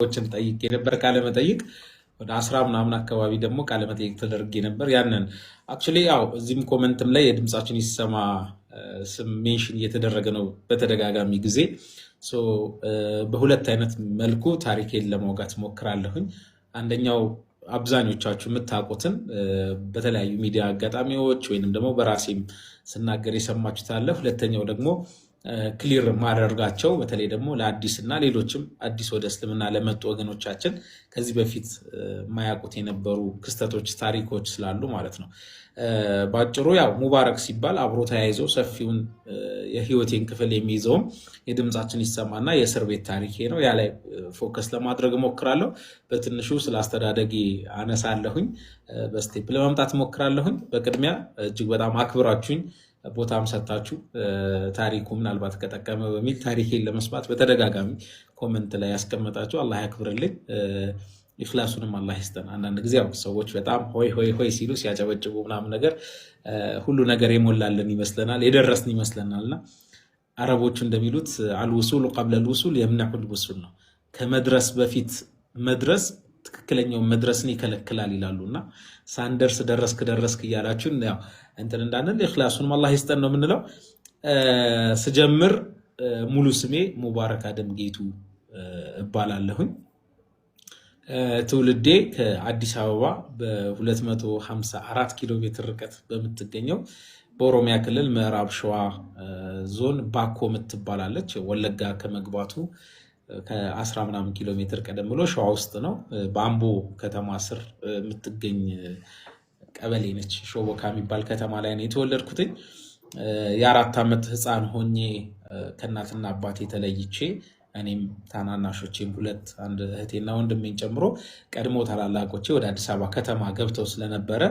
ሰዎችን ጠይቄ ነበር ቃለ መጠይቅ ወደ 10 ምናምን አካባቢ ደግሞ ቃለ መጠይቅ ተደርጌ ነበር። ያንን አክቹሊ ያው እዚህም ኮመንትም ላይ የድምጻችን ይሰማ ስም ሜንሽን እየተደረገ ነው በተደጋጋሚ ጊዜ። በሁለት አይነት መልኩ ታሪኬን ለማውጋት ሞክራለሁኝ። አንደኛው አብዛኞቻችሁ የምታውቁትን በተለያዩ ሚዲያ አጋጣሚዎች ወይንም ደግሞ በራሴም ስናገር የሰማችሁት አለ። ሁለተኛው ደግሞ ክሊር ማድረጋቸው በተለይ ደግሞ ለአዲስ እና ሌሎችም አዲስ ወደ እስልምና ለመጡ ወገኖቻችን ከዚህ በፊት ማያውቁት የነበሩ ክስተቶች፣ ታሪኮች ስላሉ ማለት ነው። ባጭሩ ያው ሙባረክ ሲባል አብሮ ተያይዞ ሰፊውን የህይወቴን ክፍል የሚይዘውም የድምጻችን ይሰማና የእስር ቤት ታሪኬ ነው። ያ ላይ ፎከስ ለማድረግ ሞክራለሁ። በትንሹ ስለ አስተዳደጌ አነሳለሁኝ፣ በስቴፕ ለማምጣት ሞክራለሁኝ። በቅድሚያ እጅግ በጣም አክብራችሁኝ ቦታም ሰጣችሁ ታሪኩ ምናልባት ከጠቀመ በሚል ታሪኬን ለመስማት በተደጋጋሚ ኮመንት ላይ ያስቀመጣችሁ አላህ ያክብርልኝ። ኢኽላሱንም አላህ ይስጠን። አንዳንድ ጊዜ ያው ሰዎች በጣም ሆይ ሆይ ሆይ ሲሉ ሲያጨበጭቡ ምናምን ነገር ሁሉ ነገር የሞላልን ይመስለናል፣ የደረስን ይመስለናልና አረቦቹ እንደሚሉት አልውሱል ቀብለ አልውሱል የምነዑል ውሱል ነው። ከመድረስ በፊት መድረስ ትክክለኛው መድረስን ይከለክላል ይላሉና ሳንደርስ ደረስክ እያላችሁ ያው እንትን እንዳንል ኢኽላሱንም አላህ ይስጠን ነው የምንለው። ስጀምር ሙሉ ስሜ ሙባረክ አደም ጌቱ እባላለሁኝ። ትውልዴ ከአዲስ አበባ በ254 ኪሎ ሜትር ርቀት በምትገኘው በኦሮሚያ ክልል ምዕራብ ሸዋ ዞን ባኮ የምትባላለች ወለጋ ከመግባቱ ከ10 ምናምን ኪሎ ሜትር ቀደም ብሎ ሸዋ ውስጥ ነው። በአምቦ ከተማ ስር የምትገኝ ቀበሌ ነች። ሾቦካ የሚባል ከተማ ላይ ነው የተወለድኩትኝ። የ4 ዓመት ህፃን ሆኜ ከእናትና አባቴ ተለይቼ እኔም ታናናሾቼም አንድ እህቴና ወንድሜን ጨምሮ ቀድሞ ታላላቆቼ ወደ አዲስ አበባ ከተማ ገብተው ስለነበረ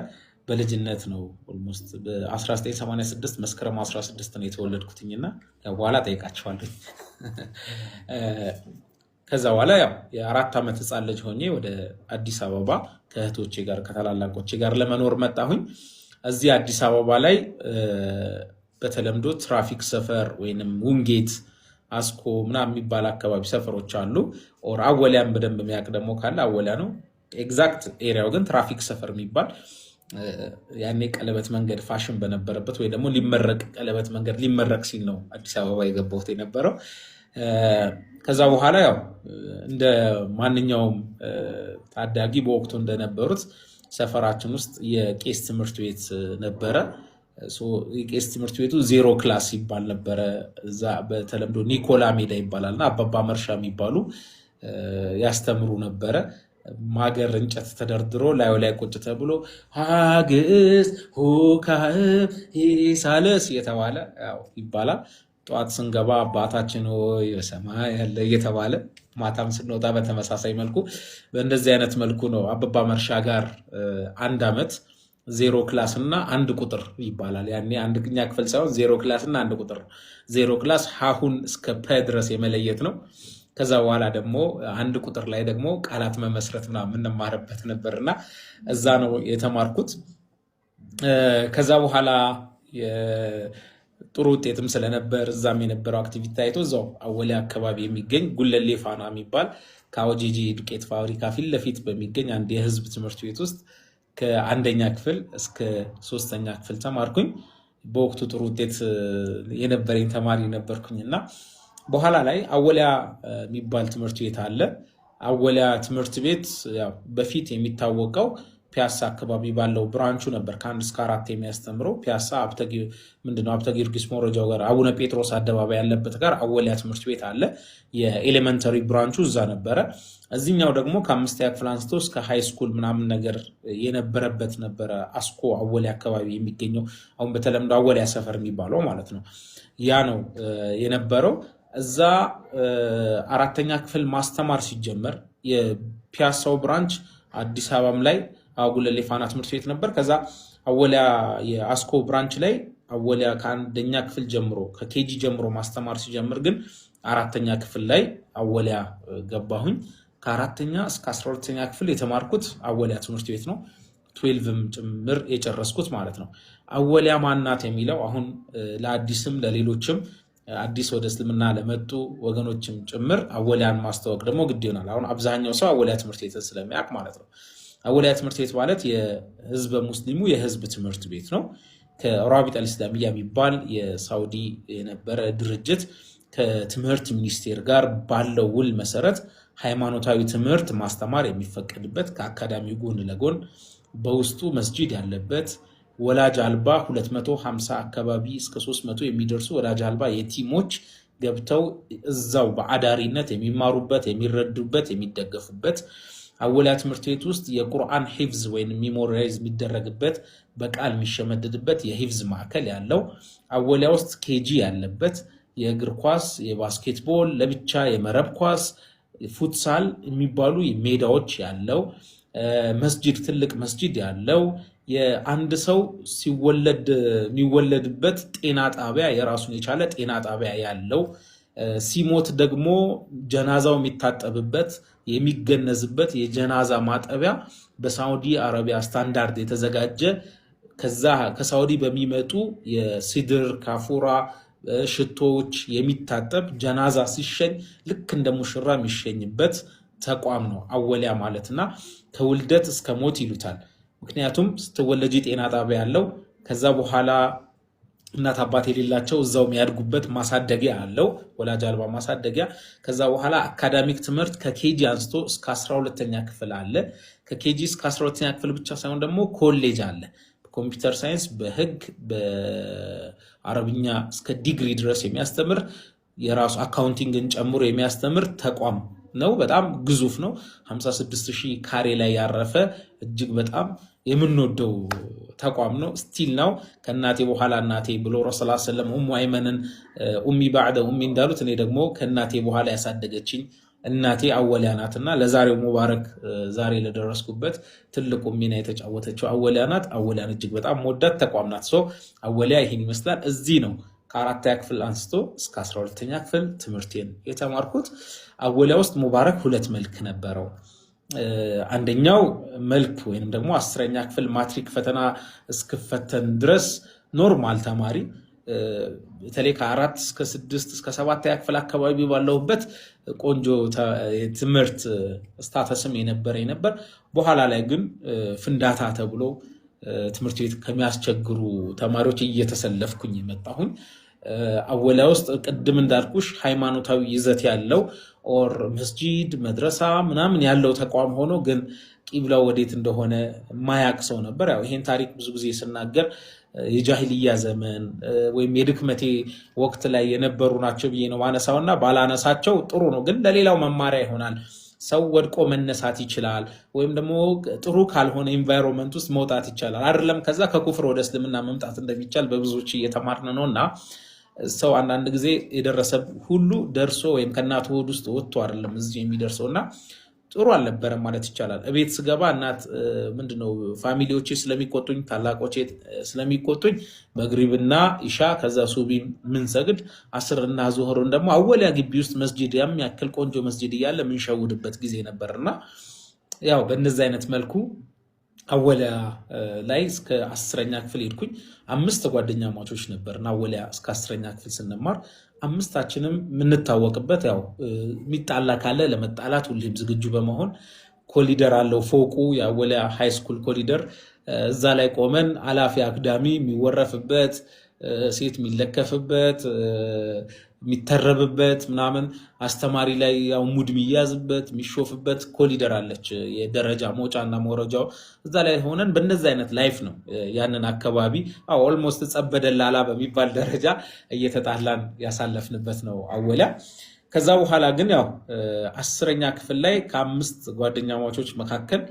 በልጅነት ነው ኦልሞስት በ1986 መስከረም 16 ነው የተወለድኩትኝና በኋላ ጠይቃቸዋለሁ። ከዛ በኋላ ያው የ4 ዓመት ህፃን ልጅ ሆኜ ወደ አዲስ አበባ ከእህቶቼ ጋር ከታላላቆቼ ጋር ለመኖር መጣሁኝ። እዚህ አዲስ አበባ ላይ በተለምዶ ትራፊክ ሰፈር ወይንም ውንጌት አስኮ ምናምን የሚባል አካባቢ ሰፈሮች አሉ። ኦር አወሊያን በደንብ የሚያውቅ ደግሞ ካለ አወሊያ ነው ኤግዛክት ኤሪያው፣ ግን ትራፊክ ሰፈር የሚባል ያኔ ቀለበት መንገድ ፋሽን በነበረበት ወይ ደግሞ ሊመረቅ ቀለበት መንገድ ሊመረቅ ሲል ነው አዲስ አበባ የገባሁት የነበረው። ከዛ በኋላ ያው እንደ ማንኛውም ታዳጊ በወቅቱ እንደነበሩት ሰፈራችን ውስጥ የቄስ ትምህርት ቤት ነበረ። የቄስ ትምህርት ቤቱ 0 ክላስ ይባል ነበረ። እዛ በተለምዶ ኒኮላ ሜዳ ይባላልና አባባ መርሻ የሚባሉ ያስተምሩ ነበረ። ማገር እንጨት ተደርድሮ ላዩ ላይ ቁጭ ተብሎ ሀግስ ሁካህብ ሳለስ እየተባለ ያው ይባላል። ጠዋት ስንገባ አባታችን ሆይ በሰማይ ያለ እየተባለ ማታም ስንወጣ በተመሳሳይ መልኩ በእንደዚህ አይነት መልኩ ነው። አበባ መርሻ ጋር 1 ዓመት 0 ክላስ እና 1 ቁጥር ይባላል። ያኔ አንደኛ ክፍል ሳይሆን 0 ክላስ እና 1 ቁጥር። 0 ክላስ ሀሁን እስከ ፐ ድረስ የመለየት ነው። ከዛ በኋላ ደግሞ 1 ቁጥር ላይ ደግሞ ቃላት መመስረት ምናምን እንማርበት ነበርና እዛ ነው የተማርኩት። ከዛ በኋላ ጥሩ ውጤትም ስለነበር እዛም የነበረው አክቲቪቲ ታይቶ እዛው አወሊያ አካባቢ የሚገኝ ጉለሌ ፋና የሚባል ከአወጂጂ ዱቄት ፋብሪካ ፊት ለፊት በሚገኝ አንድ የህዝብ ትምህርት ቤት ውስጥ ከ1ኛ ክፍል እስከ 3ኛ ክፍል ተማርኩኝ። በወቅቱ ጥሩ ውጤት የነበረኝ ተማሪ ነበርኩኝና በኋላ ላይ አወሊያ የሚባል ትምህርት ቤት አለ። አወሊያ ትምህርት ቤት ያው በፊት የሚታወቀው ፒያሳ አካባቢ ባለው ብራንቹ ነበር ከ1 እስከ 4 የሚያስተምረው። ፒያሳ አብተ ጊዮርጊስ መውረጃው ጋር አቡነ ጴጥሮስ አደባባይ ያለበት ጋር አወሊያ ትምህርት ቤት አለ። የኤሌመንተሪ ብራንቹ እዛ ነበረ። እዚህኛው ደግሞ ከ5ኛ ክፍል አንስቶ እስከ ሃይ ስኩል ምናምን ነገር የነበረበት ነበረ። አስኮ አወሊያ አካባቢ የሚገኘው አሁን በተለምዶ አወሊያ ሰፈር የሚባለው ማለት ነው። ያ ነው የነበረው። እዛ 4ኛ ክፍል ማስተማር ሲጀመር የፒያሳው ብራንች አዲስ አበባም ላይ ጉለሌ ፋና ትምህርት ቤት ነበር። ከዛ አወሊያ የአስኮ ብራንች ላይ አወሊያ ከ1ኛ ክፍል ጀምሮ ከኬጂ ጀምሮ ማስተማር ሲጀምር ግን 4ኛ ክፍል ላይ አወሊያ ገባሁኝ። ከ4ኛ እስከ 12ኛ ክፍል የተማርኩት አወሊያ ትምህርት ቤት ነው። 12ም ጭምር የጨረስኩት ማለት ነው። አወሊያ ማናት የሚለው አሁን ለአዲስም ለሌሎችም አዲስ ወደ እስልምና ለመጡ ወገኖችም ጭምር አወሊያን ማስተዋወቅ ደግሞ ግድ ይሆናል። አሁን አብዛኛው ሰው አወሊያ ትምህርት ቤት ስለሚያውቅ ማለት ነው። አወሊያ ትምህርት ቤት ማለት የህዝበ ሙስሊሙ የህዝብ ትምህርት ቤት ነው። ከራቢጣ አልኢስላሚያ የሚባል የሳውዲ የነበረ ድርጅት ከትምህርት ሚኒስቴር ጋር ባለው ውል መሰረት ሃይማኖታዊ ትምህርት ማስተማር የሚፈቀድበት ከአካዳሚው ጎን ለጎን በውስጡ መስጂድ ያለበት ወላጅ አልባ 250 አካባቢ እስከ 300 የሚደርሱ ወላጅ አልባ የቲሞች ገብተው እዛው በአዳሪነት የሚማሩበት የሚረዱበት የሚደገፉበት አወሊያ ትምህርት ቤት ውስጥ የቁርአን ሂፍዝ ወይም ሚሞራይዝ የሚደረግበት በቃል የሚሸመደድበት የሂፍዝ ማዕከል ያለው አወሊያ ውስጥ ኬጂ ያለበት የእግር ኳስ የባስኬትቦል ለብቻ የመረብ ኳስ ፉትሳል የሚባሉ ሜዳዎች ያለው መስጂድ ትልቅ መስጂድ ያለው የአንድ ሰው ሲወለድ የሚወለድበት ጤና ጣቢያ የራሱን የቻለ ጤና ጣቢያ ያለው ሲሞት ደግሞ ጀናዛው የሚታጠብበት የሚገነዝበት የጀናዛ ማጠቢያ በሳውዲ አረቢያ ስታንዳርድ የተዘጋጀ ከዛ ከሳውዲ በሚመጡ የሲድር ካፉራ ሽቶዎች የሚታጠብ ጀናዛ ሲሸኝ ልክ እንደ ሙሽራ የሚሸኝበት ተቋም ነው አወሊያ ማለትና ከውልደት እስከ ሞት ይሉታል። ምክንያቱም ስትወለጂ ጤና ጣቢያ ያለው ከዛ በኋላ እናት አባት የሌላቸው እዛው የሚያድጉበት ማሳደጊያ አለው ወላጅ አልባ ማሳደጊያ። ከዛ በኋላ አካዳሚክ ትምህርት ከኬጂ አንስቶ እስከ 12ኛ ክፍል አለ። ከኬጂ እስከ 12ኛ ክፍል ብቻ ሳይሆን ደግሞ ኮሌጅ አለ። በኮምፒውተር ሳይንስ፣ በህግ፣ በአረብኛ እስከ ዲግሪ ድረስ የሚያስተምር የራሱ አካውንቲንግን ጨምሮ የሚያስተምር ተቋም ነው። በጣም ግዙፍ ነው። 56000 ካሬ ላይ ያረፈ እጅግ በጣም የምንወደው ተቋም ነው። ስቲል ነው ከእናቴ በኋላ እናቴ ብሎ ረሱል ሰለላሁ ዐለይሂ ወሰለም ኡሙ አይመንን ኡሚ ባዕደ ኡሚ እንዳሉት እኔ ደግሞ ከእናቴ በኋላ ያሳደገችኝ እናቴ አወሊያ ናትና ለዛሬው ሙባረክ ዛሬ ለደረስኩበት ትልቁ ሚና የተጫወተችው አወሊያ ናት። አወሊያን እጅግ በጣም ወዳት ተቋም ናት። አወሊያ ይሄን ይመስላል። እዚህ ነው ከ4ኛ ክፍል አንስቶ እስከ 12ኛ ክፍል ትምህርቴን የተማርኩት። አወሊያ ውስጥ ሙባረክ ሁለት መልክ ነበረው። አንደኛው መልክ ወይንም ደግሞ 10ኛ ክፍል ማትሪክ ፈተና እስክፈተን ድረስ ኖርማል ተማሪ በተለይ ከ4 እስከ 6 እስከ 7ኛ ክፍል አካባቢ ባለውበት ቆንጆ ትምህርት ስታተስም የነበረ ነበር። በኋላ ላይ ግን ፍንዳታ ተብሎ ትምህርት ቤት ከሚያስቸግሩ ተማሪዎች እየተሰለፍኩኝ የመጣሁኝ አወሊያ ውስጥ ቅድም እንዳልኩሽ ሃይማኖታዊ ይዘት ያለው ኦር መስጂድ መድረሳ ምናምን ያለው ተቋም ሆኖ ግን ቂብላው ወዴት እንደሆነ ማያቅ ሰው ነበር። ያው ይሄን ታሪክ ብዙ ጊዜ ስናገር የጃሂልያ ዘመን ወይም የድክመቴ ወቅት ላይ የነበሩ ናቸው ብዬ ነው ማነሳውና ባላነሳቸው ጥሩ ነው፣ ግን ለሌላው መማሪያ ይሆናል። ሰው ወድቆ መነሳት ይችላል፣ ወይም ደግሞ ጥሩ ካልሆነ ኤንቫይሮንመንት ውስጥ መውጣት ይቻላል አይደለም። ከዛ ከኩፍር ወደ እስልምና መምጣት እንደሚቻል በብዙዎች እየተማርን ነውና ሰው አንዳንድ ጊዜ የደረሰ ሁሉ ደርሶ ወይም ከእናቱ ሆድ ውስጥ ወጥቶ አይደለም እዚህ የሚደርሰውና ጥሩ አልነበረም ማለት ይቻላል። እቤት ስገባ እናት ምንድነው ፋሚሊዎቼ ስለሚቆጡኝ ታላቆቼ ስለሚቆጡኝ መግሪብና ኢሻ ከዛ ሱቢ ምን ሰግድ 10 እና ዙህሩን ደግሞ አወሊያ ግቢ ውስጥ መስጂድ የሚያክል ቆንጆ መስጂድ እያለ ምን ሸውድበት ጊዜ ነበርና ያው በእነዚህ አይነት መልኩ አወሊያ ላይ እስከ 10ኛ ክፍል ሄድኩኝ። 5 ጓደኛ ማቾች ነበርና አወሊያ እስከ 10ኛ ክፍል ስንማር አምስታችንም የምንታወቅበት ያው የሚጣላ ካለ ለመጣላት ሁሌም ዝግጁ በመሆን ኮሊደር አለው ፎቁ የአወሊያ ሃይ ስኩል ኮሊደር፣ እዛ ላይ ቆመን አላፊ አግዳሚ የሚወረፍበት ሴት የሚለከፍበት የሚተረብበት ምናምን አስተማሪ ላይ ያው ሙድ የሚያዝበት የሚሾፍበት ኮሊደር አለች፣ የደረጃ መውጫና መውረጃው እዛ ላይ ሆነን በእነዚህ አይነት ላይፍ ነው ያንን አካባቢ ኦልሞስት ጸበደላላ በሚባል ደረጃ እየተጣላን ያሳለፍንበት ነው አወሊያ። ከዛ በኋላ ግን ያው 10ኛ ክፍል ላይ ከ5 ጓደኛማቾች መካከል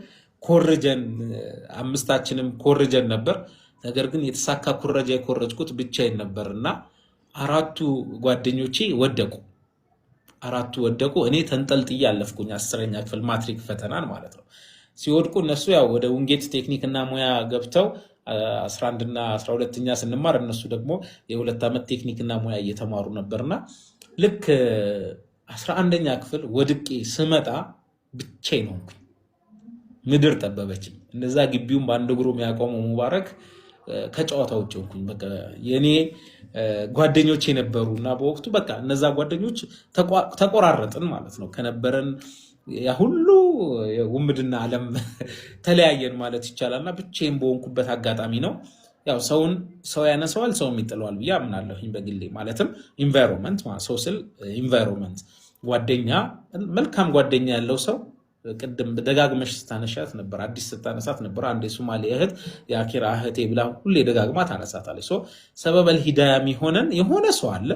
ኮርጀን አምስታችንም ኮርጀን ነበር። ነገር ግን የተሳካ ኩረጃ የኮረጅኩት ብቻዬን ነበርና 4ቱ ጓደኞቼ ወደቁ። እኔ ተንጠልጥዬ አለፍኩኝ 10ኛ ክፍል ማትሪክ ፈተናን ማለት ነው። ሲወድቁ እነሱ ያው ወደ ውንጌት ቴክኒክና ሙያ ገብተው 11 እና 12ኛ ስንማር እነሱ ደግሞ የ2 ዓመት ቴክኒክና ሙያ እየተማሩ ነበርና ልክ 11ኛ ክፍል ወድቄ ስመጣ ብቻዬን ሆንኩኝ። ምድር ጠበበችኝ። እነዛ ግቢውን በአንድ እግሩ የሚያቆመው ሙባረክ ከጨዋታ ውጭ ሆንኩኝ። በቃ የኔ ጓደኞች የነበሩና በወቅቱ በቃ እነዛ ጓደኞች ተቆራረጥን ማለት ነው። ከነበረን ያ ሁሉ ውምድና ዓለም ተለያየን ማለት ይቻላልና ብቻዬን በሆንኩበት አጋጣሚ ነው። ያው ሰው ያነሰዋል ሰው ይጥለዋል ብዬ አምናለሁኝ በግሌ። ማለትም ኢንቫይሮንመንት ሰው ስል ኢንቫይሮንመንት ጓደኛ፣ መልካም ጓደኛ ያለው ሰው ቅድም ደጋግመሽ ስታነሻት ነበር፣ አዲስ ስታነሳት ነበር። አንድ የሶማሌ እህት የአኪራ እህቴ ብላ ሁሌ ደጋግማ ታነሳታለች። ሰበበል ሂዳያ የሚሆነን የሆነ ሰው አለ፣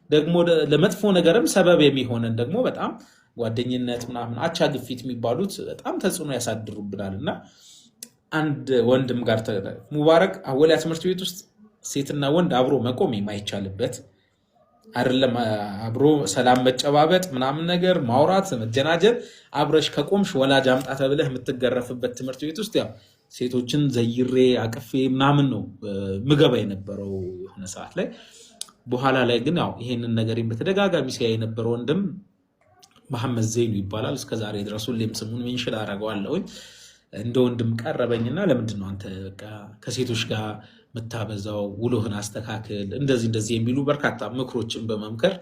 ደግሞ ለመጥፎ ነገርም ሰበብ የሚሆነን ደግሞ በጣም ጓደኝነት ምናምን አቻ ግፊት የሚባሉት በጣም ተጽዕኖ ያሳድሩብናል። እና አንድ ወንድም ጋር ሙባረክ አወሊያ ትምህርት ቤት ውስጥ ሴትና ወንድ አብሮ መቆም የማይቻልበት አይደለም። አብሮ ሰላም መጨባበጥ ምናምን ነገር ማውራት መጀናጀር፣ አብረሽ ከቆምሽ ወላጅ አምጣ ተብለህ የምትገረፍበት ትምህርት ቤት ውስጥ ያው ሴቶችን ዘይሬ አቅፌ ምናምን ነው ምገባ የነበረው የሆነ ሰዓት ላይ። በኋላ ላይ ግን ያው ይሄንን ነገር በተደጋጋሚ ሲያይ የነበረው ወንድም መሐመድ ዘይኑ ይባላል። እስከዛሬ ድረስ ሁሌም ስሙን ሜንሽን አደርገዋለሁኝ። እንደ ወንድም ቀረበኝና ለምንድን ነው አንተ በቃ ከሴቶች ጋር የምታበዛው? ውሎህን አስተካክል፣ እንደዚህ የሚሉ በርካታ ምክሮችን በመምከር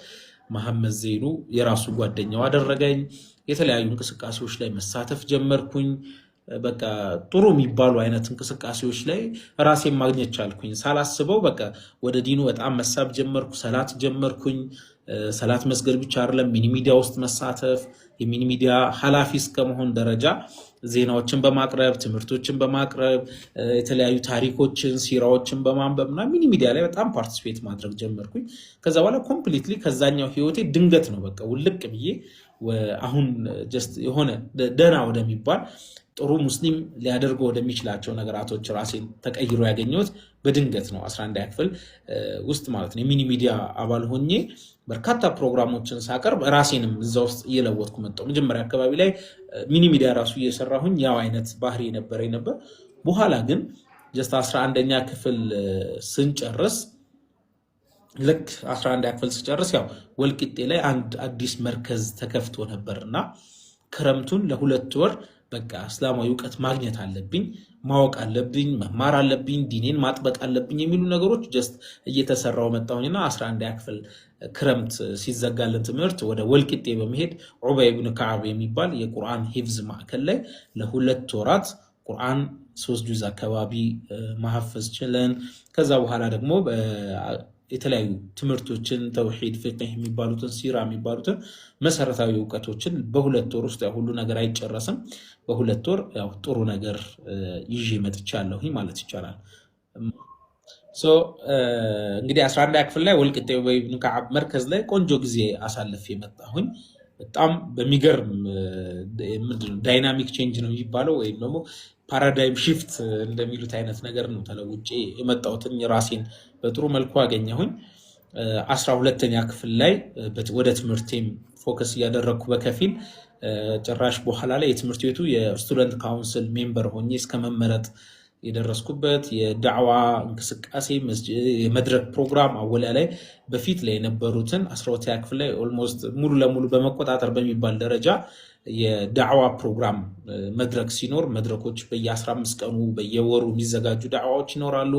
መሐመድ ዘይኑ የራሱ ጓደኛው አደረገኝ። የተለያዩ እንቅስቃሴዎች ላይ መሳተፍ ጀመርኩኝ። በቃ ጥሩ የሚባሉ አይነት እንቅስቃሴዎች ላይ ራሴን ማግኘት ቻልኩኝ። ሳላስበው በቃ ወደ ዲኑ በጣም መሳብ ጀመርኩ። ሰላት ጀመርኩኝ። ሰላት መስገድ ብቻ አይደለም፣ ሚኒ ሚዲያ ውስጥ መሳተፍ፣ የሚኒ ሚዲያ ኃላፊ እስከመሆን ደረጃ ዜናዎችን በማቅረብ ትምህርቶችን በማቅረብ የተለያዩ ታሪኮችን ሲራዎችን በማንበብና ሚኒ ሚዲያ ላይ በጣም ፓርቲሲፔት ማድረግ ጀመርኩኝ። ከዛ በኋላ ኮምፕሊትሊ ከዛኛው ህይወቴ ድንገት ነው በቃ ውልቅ ብዬ አሁን ጀስት የሆነ ደህና ወደሚባል ጥሩ ሙስሊም ሊያደርገው ወደሚችላቸው ነገራቶች ራሴን ተቀይሮ ያገኘሁት በድንገት ነው። 11ኛ ክፍል ውስጥ ማለት ነው። የሚኒ ሚዲያ አባል ሆኜ በርካታ ፕሮግራሞችን ሳቀርብ ራሴንም እዛ ውስጥ እየለወጥኩ መጣሁ። መጀመሪያ አካባቢ ላይ ሚኒ ሚዲያ ራሱ እየሰራሁኝ ያው አይነት ባህሪ ነበረኝ ነበር። በኋላ ግን ጀስት 11ኛ ክፍል ስንጨርስ ልክ 11ኛ ክፍል ስጨርስ ያው ወልቂጤ ላይ አንድ አዲስ መርከዝ ተከፍቶ ነበርና ክረምቱን ለ2 ወር በቃ እስላማዊ እውቀት ማግኘት አለብኝ፣ ማወቅ አለብኝ፣ መማር አለብኝ፣ ዲኔን ማጥበቅ አለብኝ የሚሉ ነገሮች ጀስት እየተሰራው መጣሁኝና 11ኛ ክፍል ክረምት ሲዘጋልን ትምህርት ወደ ወልቂጤ በመሄድ ዑበይ ኢብኑ ከዓብ የሚባል የቁርአን ሂፍዝ ማዕከል ላይ ለ2 ወራት ቁርአን 3 ጁዝ አካባቢ ማሐፈዝ ችለን ከዛ በኋላ ደግሞ የተለያዩ ትምህርቶችን ተውሂድ፣ ፍቅህ የሚባሉትን ሲራ የሚባሉትን መሰረታዊ እውቀቶችን በ2 ወር ውስጥ ያው ሁሉ ነገር አይጨረስም። በ2 ወር ያው ጥሩ ነገር ይዤ መጥቻለሁኝ ማለት ይቻላል። እንግዲህ 11ኛ ክፍል ላይ ወልቂጤ ዑበይ ኢብኑ ከዓብ መርከዝ ላይ ቆንጆ ጊዜ አሳልፌ መጣሁኝ። በጣም በሚገርም ዳይናሚክ ቼንጅ ነው የሚባለው ወይም ደግሞ ፓራዳይም ሺፍት እንደሚሉት አይነት ነገር ነው ተለውጬ የመጣሁትን ራሴን በጥሩ መልኩ አገኘሁኝ። 12ኛ ክፍል ላይ ወደ ትምህርቴም ፎከስ እያደረግኩ በከፊል ጭራሽ በኋላ ላይ የትምህርት ቤቱ የስቱደንት ካውንስል ሜምበር ሆኜ እስከ መመረጥ የደረስኩበት የዳዕዋ እንቅስቃሴ የመድረክ ፕሮግራም አወሊያ ላይ በፊት ላይ የነበሩትን 12ኛ ክፍል ላይ ኦልሞስት ሙሉ ለሙሉ በመቆጣጠር በሚባል ደረጃ የዳዕዋ ፕሮግራም መድረክ ሲኖር መድረኮች በየ15 ቀኑ በየወሩ የሚዘጋጁ ዳዕዋዎች ይኖራሉ።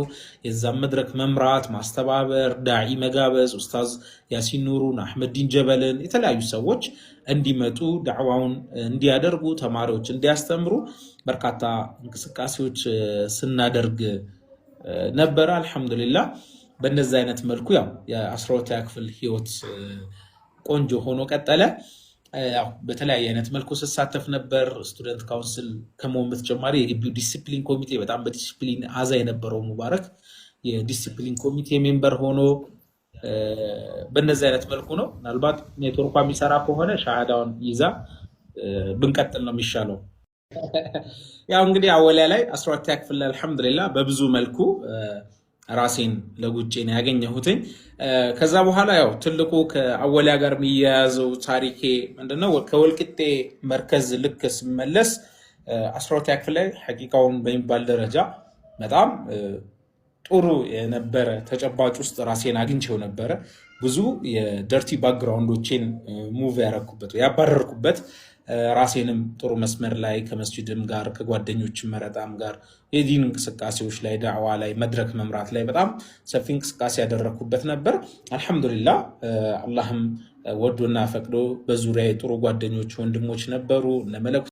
የዛም መድረክ መምራት፣ ማስተባበር፣ ዳዒ መጋበዝ፣ ኡስታዝ ያሲን ኑሩን፣ አህመዲን ጀበልን የተለያዩ ሰዎች እንዲመጡ ዳዕዋውን እንዲያደርጉ ተማሪዎች እንዲያስተምሩ በርካታ እንቅስቃሴዎች ስናደርግ ነበረ። አልሐምዱሊላህ በእነዚህ አይነት መልኩ ያው የ12ኛ ክፍል ህይወት ቆንጆ ሆኖ ቀጠለ። ያው በተለያየ አይነት መልኩ ስሳተፍ ነበር። ስቱደንት ካውንስል ከመሆን በተጨማሪ የግቢው ዲሲፕሊን ኮሚቴ በጣም በዲሲፕሊን አዛ የነበረው ሙባረክ የዲሲፕሊን ኮሚቴ ሜምበር ሆኖ በእነዚህ አይነት መልኩ ነው። ምናልባት ኔትወርኳ የሚሰራ ከሆነ ሻሃዳውን ይዛ ብንቀጥል ነው የሚሻለው። ያው እንግዲህ አወሊያ ላይ 12ኛ ክፍል ላይ አልሐምዱሊላህ በብዙ መልኩ ራሴን ለጉጬ ነው ያገኘሁትኝ። ከዛ በኋላ ያው ትልቁ ከአወሊያ ጋር የሚያያዘው ታሪኬ ምንድነው? ከወልቂጤ መርከዝ ልክ ስመለስ 12ኛ ክፍል ላይ ሐቂቃውን በሚባል ደረጃ በጣም ጥሩ የነበረ ተጨባጭ ውስጥ ራሴን አግኝቼው ነበረ። ብዙ የደርቲ ባክግራውንዶቼን ሙቭ ያረኩበት ያባረርኩበት ራሴንም ጥሩ መስመር ላይ ከመስጂድም ጋር ከጓደኞችም መረጣም ጋር የዲን እንቅስቃሴዎች ላይ ዳዕዋ ላይ መድረክ መምራት ላይ በጣም ሰፊ እንቅስቃሴ ያደረኩበት ነበር። አልሐምዱሊላህ አላህም ወዶና ፈቅዶ በዙሪያ ጥሩ ጓደኞች ወንድሞች ነበሩ። እነ መለኩ